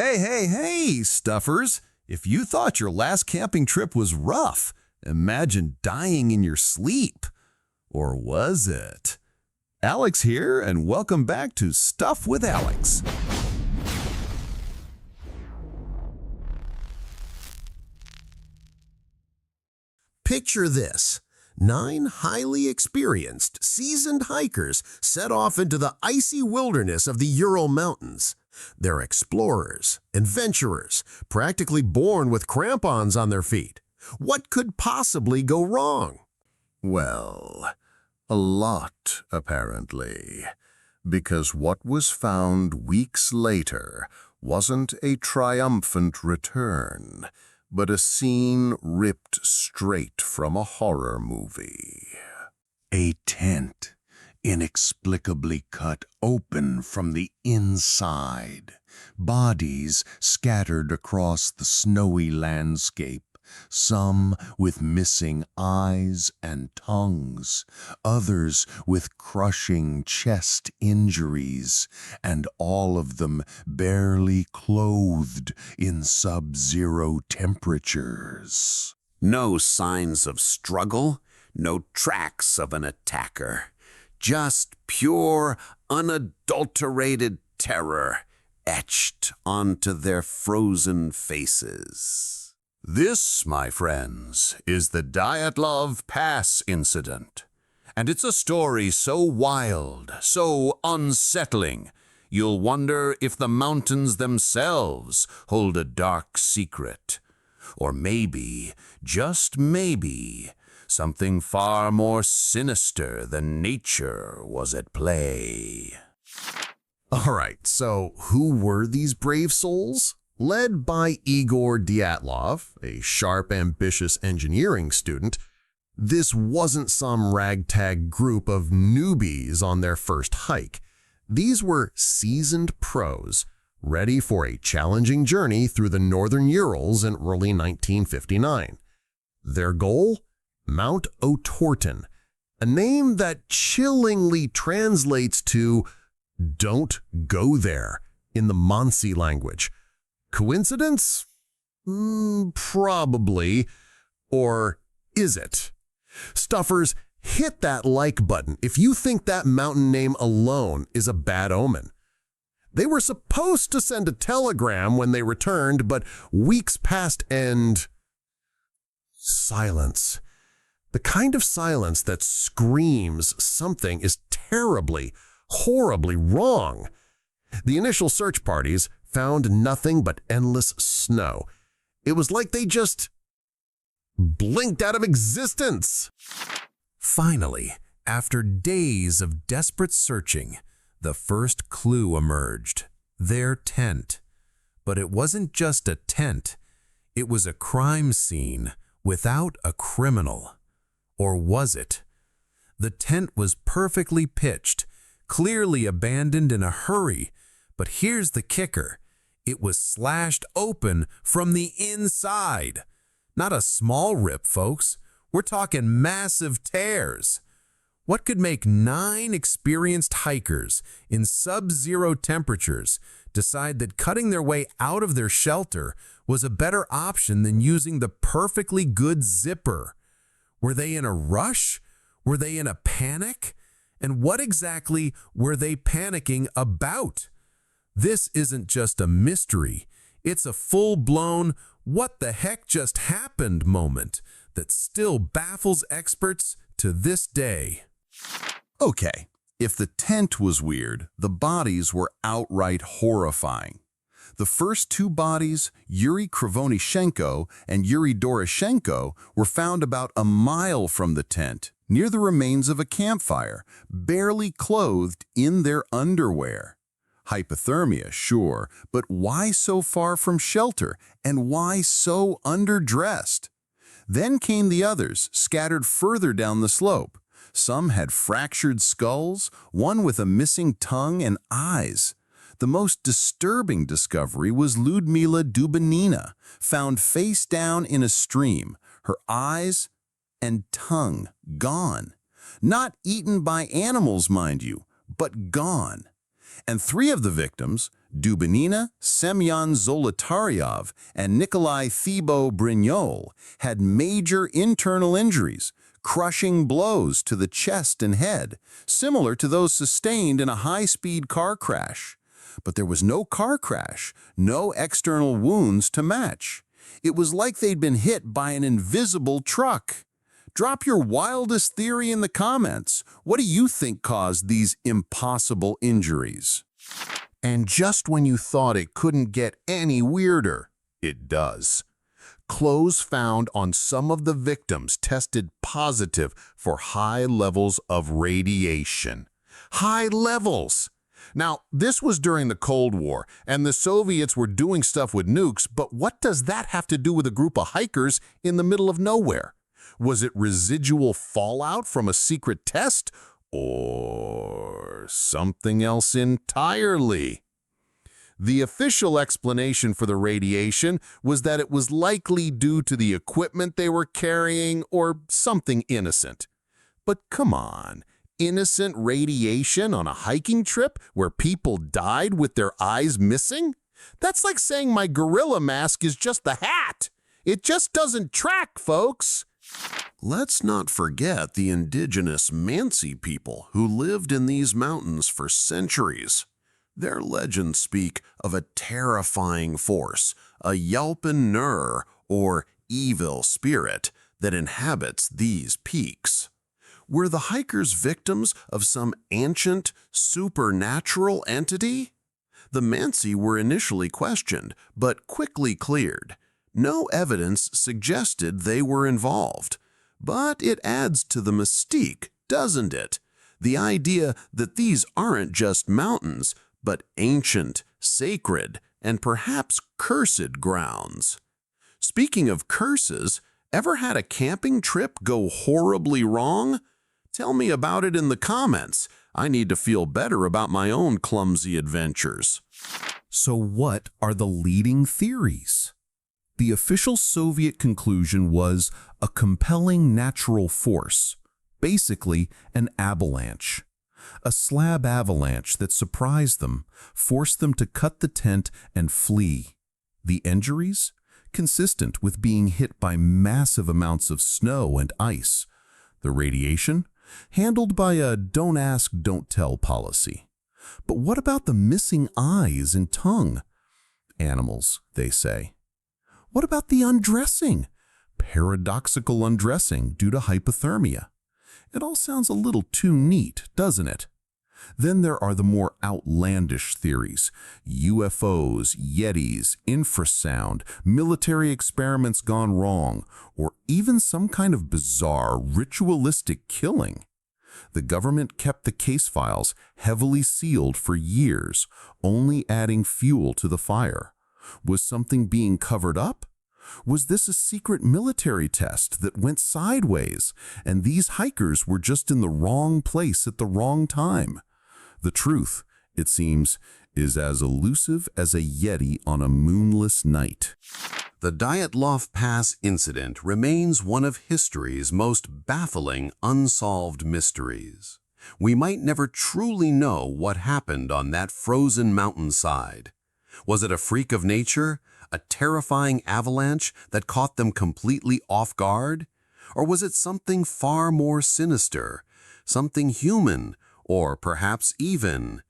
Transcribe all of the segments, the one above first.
Hey, stuffers! If you thought your last camping trip was rough, imagine dying in your sleep. Or was it? Alex here, and welcome back to Stuff with Alex. Picture this. 9 highly experienced, seasoned hikers set off into the icy wilderness of the Ural Mountains. They're explorers, adventurers, practically born with crampons on their feet. What could possibly go wrong? Well, a lot, apparently, because what was found weeks later wasn't a triumphant return, but a scene ripped straight from a horror movie. A tent inexplicably cut open from the inside, bodies scattered across the snowy landscape, some with missing eyes and tongues, others with crushing chest injuries, and all of them barely clothed in sub-zero temperatures. No signs of struggle, no tracks of an attacker. Just pure, unadulterated terror etched onto their frozen faces. This, my friends, is the Dyatlov Pass Incident. And it's a story so wild, so unsettling, you'll wonder if the mountains themselves hold a dark secret. Or maybe, just maybe, something far more sinister than nature was at play. All right, so who were these brave souls? Led by Igor Dyatlov, a sharp, ambitious engineering student, this wasn't some ragtag group of newbies on their first hike. These were seasoned pros, ready for a challenging journey through the northern Urals in early 1959. Their goal? Mount Otorten, a name that chillingly translates to "don't go there" in the Mansi language. Coincidence? Probably. Or is it? Stuffers, hit that like button if you think that mountain name alone is a bad omen. They were supposed to send a telegram when they returned, but weeks passed and silence. The kind of silence that screams something is terribly, horribly wrong. The initial search parties found nothing but endless snow. It was like they just blinked out of existence. Finally, after days of desperate searching, the first clue emerged: their tent. But it wasn't just a tent. It was a crime scene without a criminal. Or was it? The tent was perfectly pitched, clearly abandoned in a hurry. But here's the kicker. It was slashed open from the inside. Not a small rip, folks. We're talking massive tears. What could make 9 experienced hikers in sub-zero temperatures decide that cutting their way out of their shelter was a better option than using the perfectly good zipper? Were they in a rush? Were they in a panic? And what exactly were they panicking about? This isn't just a mystery. It's a full-blown "what the heck just happened" moment that still baffles experts to this day. Okay, if the tent was weird, the bodies were outright horrifying. The first 2 bodies, Yuri Krivonychenko and Yuri Doroshenko, were found about a mile from the tent, near the remains of a campfire, barely clothed in their underwear. Hypothermia, sure, but why so far from shelter, and why so underdressed? Then came the others, scattered further down the slope. Some had fractured skulls, one with a missing tongue and eyes. The most disturbing discovery was Ludmila Dubinina, found face down in a stream, her eyes and tongue gone. Not eaten by animals, mind you, but gone. And 3 of the victims, Dubinina, Semyon Zolotaryov, and Nikolai Thibault-Brignol had major internal injuries, crushing blows to the chest and head, similar to those sustained in a high-speed car crash. But there was no car crash, no external wounds to match. It was like they'd been hit by an invisible truck. Drop your wildest theory in the comments. What do you think caused these impossible injuries? And just when you thought it couldn't get any weirder, it does. Clothes found on some of the victims tested positive for high levels of radiation. High levels! Now, this was during the Cold War, and the Soviets were doing stuff with nukes, but what does that have to do with a group of hikers in the middle of nowhere? Was it residual fallout from a secret test, or something else entirely? The official explanation for the radiation was that it was likely due to the equipment they were carrying or something innocent. But come on, innocent radiation on a hiking trip where people died with their eyes missing? That's like saying my gorilla mask is just the hat. It just doesn't track, folks. Let's not forget the indigenous Mansi people who lived in these mountains for centuries. Their legends speak of a terrifying force, a yelpin' nur, or evil spirit, that inhabits these peaks. Were the hikers victims of some ancient, supernatural entity? The Mansi were initially questioned, but quickly cleared. No evidence suggested they were involved. But it adds to the mystique, doesn't it? The idea that these aren't just mountains, but ancient, sacred, and perhaps cursed grounds. Speaking of curses, ever had a camping trip go horribly wrong? Tell me about it in the comments. I need to feel better about my own clumsy adventures. So what are the leading theories? The official Soviet conclusion was a compelling natural force, basically an avalanche. A slab avalanche that surprised them, forced them to cut the tent and flee. The injuries? Consistent with being hit by massive amounts of snow and ice. The radiation? Handled by a don't ask, don't tell policy. But what about the missing eyes and tongue? Animals, they say. What about the undressing? Paradoxical undressing due to hypothermia. It all sounds a little too neat, doesn't it? Then there are the more outlandish theories. UFOs, Yetis, infrasound, military experiments gone wrong, or even some kind of bizarre ritualistic killing. The government kept the case files heavily sealed for years, only adding fuel to the fire. Was something being covered up? Was this a secret military test that went sideways, and these hikers were just in the wrong place at the wrong time? The truth, it seems, is as elusive as a Yeti on a moonless night. The Dyatlov Pass Incident remains one of history's most baffling unsolved mysteries. We might never truly know what happened on that frozen mountainside. Was it a freak of nature, a terrifying avalanche that caught them completely off guard? Or was it something far more sinister, something human, or perhaps even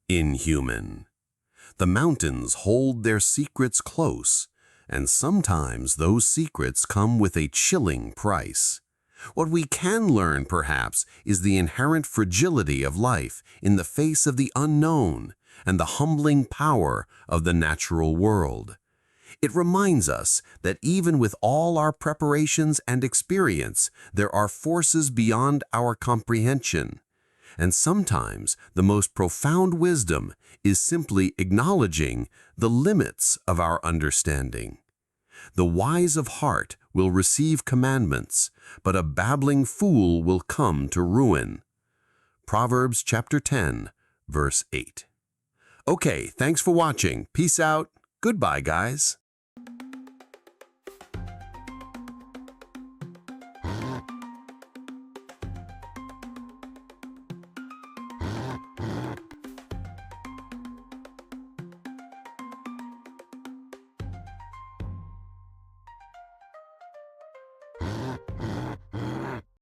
inhuman? The mountains hold their secrets close, and sometimes those secrets come with a chilling price. What we can learn, perhaps, is the inherent fragility of life in the face of the unknown and the humbling power of the natural world. It reminds us that even with all our preparations and experience, there are forces beyond our comprehension. And sometimes the most profound wisdom is simply acknowledging the limits of our understanding. The wise of heart will receive commandments, but a babbling fool will come to ruin. Proverbs chapter 10, verse 8. Okay, thanks for watching. Peace out. Goodbye, guys.